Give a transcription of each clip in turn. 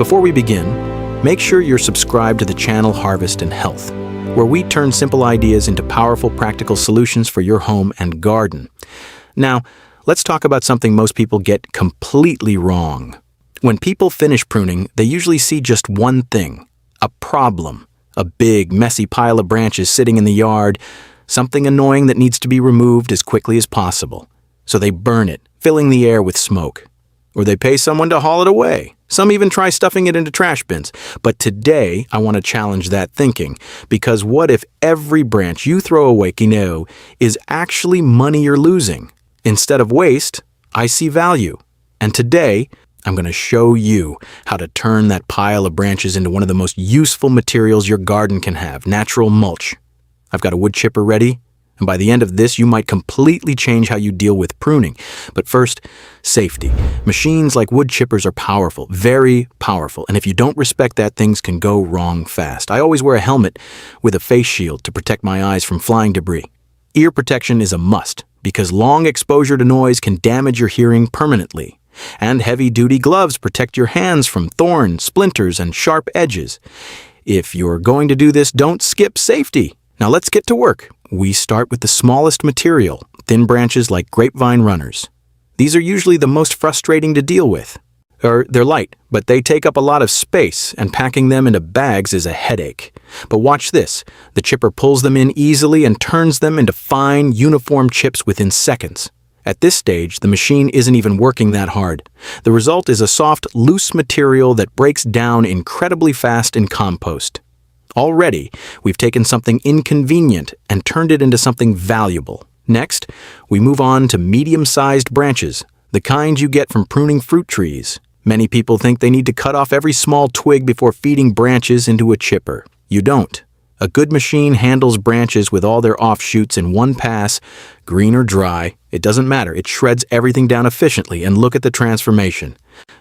Before we begin, make sure you're subscribed to the channel Harvest and Health, where we turn simple ideas into powerful practical solutions for your home and garden. Now, let's talk about something most people get completely wrong. When people finish pruning, they usually see just one thing: a problem. A big, messy pile of branches sitting in the yard, something annoying that needs to be removed as quickly as possible. So they burn it, filling the air with smoke. Or they pay someone to haul it away. Some even try stuffing it into trash bins. But today, I want to challenge that thinking, because what if every branch you throw away, is actually money you're losing? Instead of waste, I see value. And today, I'm going to show you how to turn that pile of branches into one of the most useful materials your garden can have, natural mulch. I've got a wood chipper ready, and by the end of this, you might completely change how you deal with pruning. But first, safety. Machines like wood chippers are powerful, very powerful, and if you don't respect that, things can go wrong fast. I always wear a helmet with a face shield to protect my eyes from flying debris. Ear protection is a must, because long exposure to noise can damage your hearing permanently. And heavy-duty gloves protect your hands from thorns, splinters, and sharp edges. If you're going to do this, don't skip safety. Now let's get to work. We start with the smallest material, thin branches like grapevine runners. These are usually the most frustrating to deal with. They're light, but they take up a lot of space, and packing them into bags is a headache. But watch this. The chipper pulls them in easily and turns them into fine, uniform chips within seconds. At this stage, the machine isn't even working that hard. The result is a soft, loose material that breaks down incredibly fast in compost. Already, we've taken something inconvenient and turned it into something valuable. Next, we move on to medium-sized branches, the kind you get from pruning fruit trees. Many people think they need to cut off every small twig before feeding branches into a chipper. You don't. A good machine handles branches with all their offshoots in one pass, green or dry. It doesn't matter. It shreds everything down efficiently, and look at the transformation.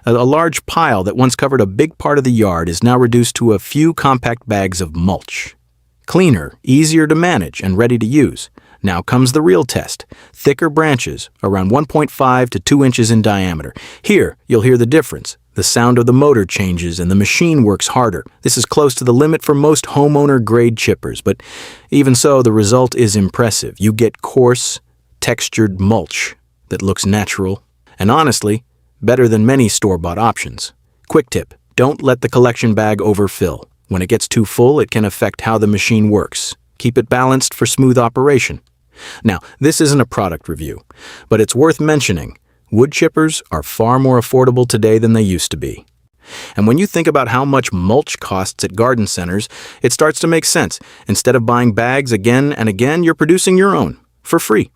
A large pile that once covered a big part of the yard is now reduced to a few compact bags of mulch. Cleaner, easier to manage, and ready to use. Now comes the real test. Thicker branches, around 1.5 to 2 inches in diameter. Here, you'll hear the difference. The sound of the motor changes and the machine works harder. This is close to the limit for most homeowner-grade chippers, but even so, the result is impressive. You get coarse, textured mulch that looks natural, and honestly, better than many store-bought options. Quick tip: don't let the collection bag overfill. When it gets too full, it can affect how the machine works. Keep it balanced for smooth operation. Now, this isn't a product review, but it's worth mentioning. Wood chippers are far more affordable today than they used to be. And when you think about how much mulch costs at garden centers, it starts to make sense. Instead of buying bags again and again, you're producing your own, for free.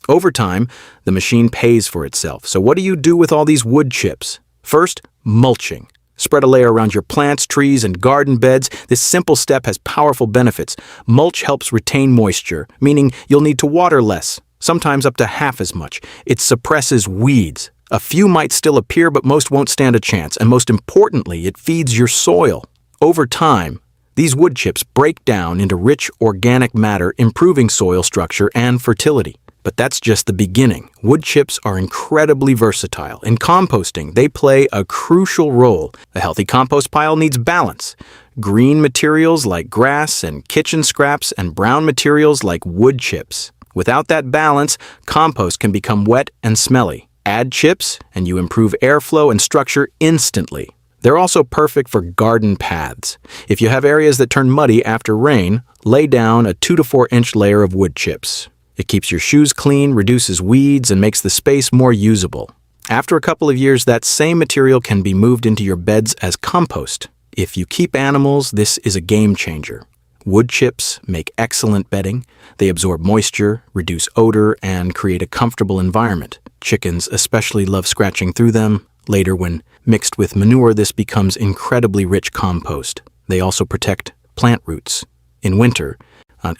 Over time, the machine pays for itself. So what do you do with all these wood chips? First, mulching. Spread a layer around your plants, trees, and garden beds. This simple step has powerful benefits. Mulch helps retain moisture, meaning you'll need to water less, sometimes up to half as much. It suppresses weeds. A few might still appear, but most won't stand a chance. And most importantly, it feeds your soil. Over time, these wood chips break down into rich organic matter, improving soil structure and fertility. But that's just the beginning. Wood chips are incredibly versatile. In composting, they play a crucial role. A healthy compost pile needs balance. Green materials like grass and kitchen scraps, and brown materials like wood chips. Without that balance, compost can become wet and smelly. Add chips, and you improve airflow and structure instantly. They're also perfect for garden paths. If you have areas that turn muddy after rain, lay down a 2 to 4 inch layer of wood chips. It keeps your shoes clean, reduces weeds, and makes the space more usable. After a couple of years, that same material can be moved into your beds as compost. If you keep animals, this is a game changer. Wood chips make excellent bedding. They absorb moisture, reduce odor, and create a comfortable environment. Chickens especially love scratching through them. Later, when mixed with manure, this becomes incredibly rich compost. They also protect plant roots. In winter,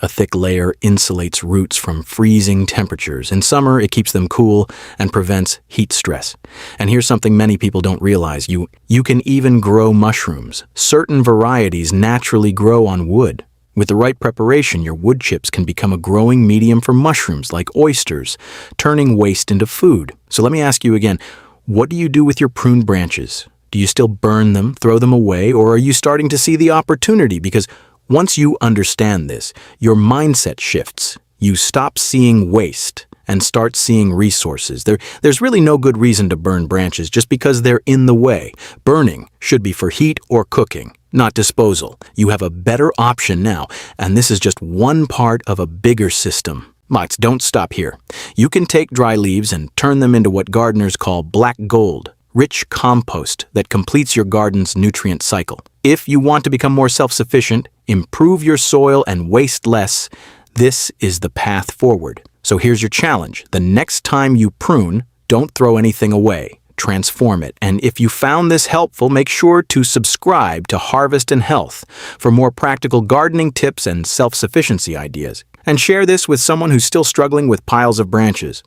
a thick layer insulates roots from freezing temperatures. In summer, it keeps them cool and prevents heat stress. And here's something many people don't realize. You can even grow mushrooms. Certain varieties naturally grow on wood. With the right preparation, your wood chips can become a growing medium for mushrooms like oysters, turning waste into food. So let me ask you again, what do you do with your pruned branches? Do you still burn them, throw them away, or are you starting to see the opportunity? Because once you understand this, your mindset shifts. You stop seeing waste and start seeing resources. There's really no good reason to burn branches just because they're in the way. Burning should be for heat or cooking, not disposal. You have a better option now, and this is just one part of a bigger system. But don't stop here. You can take dry leaves and turn them into what gardeners call black gold, rich compost that completes your garden's nutrient cycle. If you want to become more self-sufficient, improve your soil, and waste less, this is the path forward. So here's your challenge. The next time you prune, don't throw anything away. Transform it. And if you found this helpful, make sure to subscribe to Harvest and Health for more practical gardening tips and self-sufficiency ideas. And share this with someone who's still struggling with piles of branches.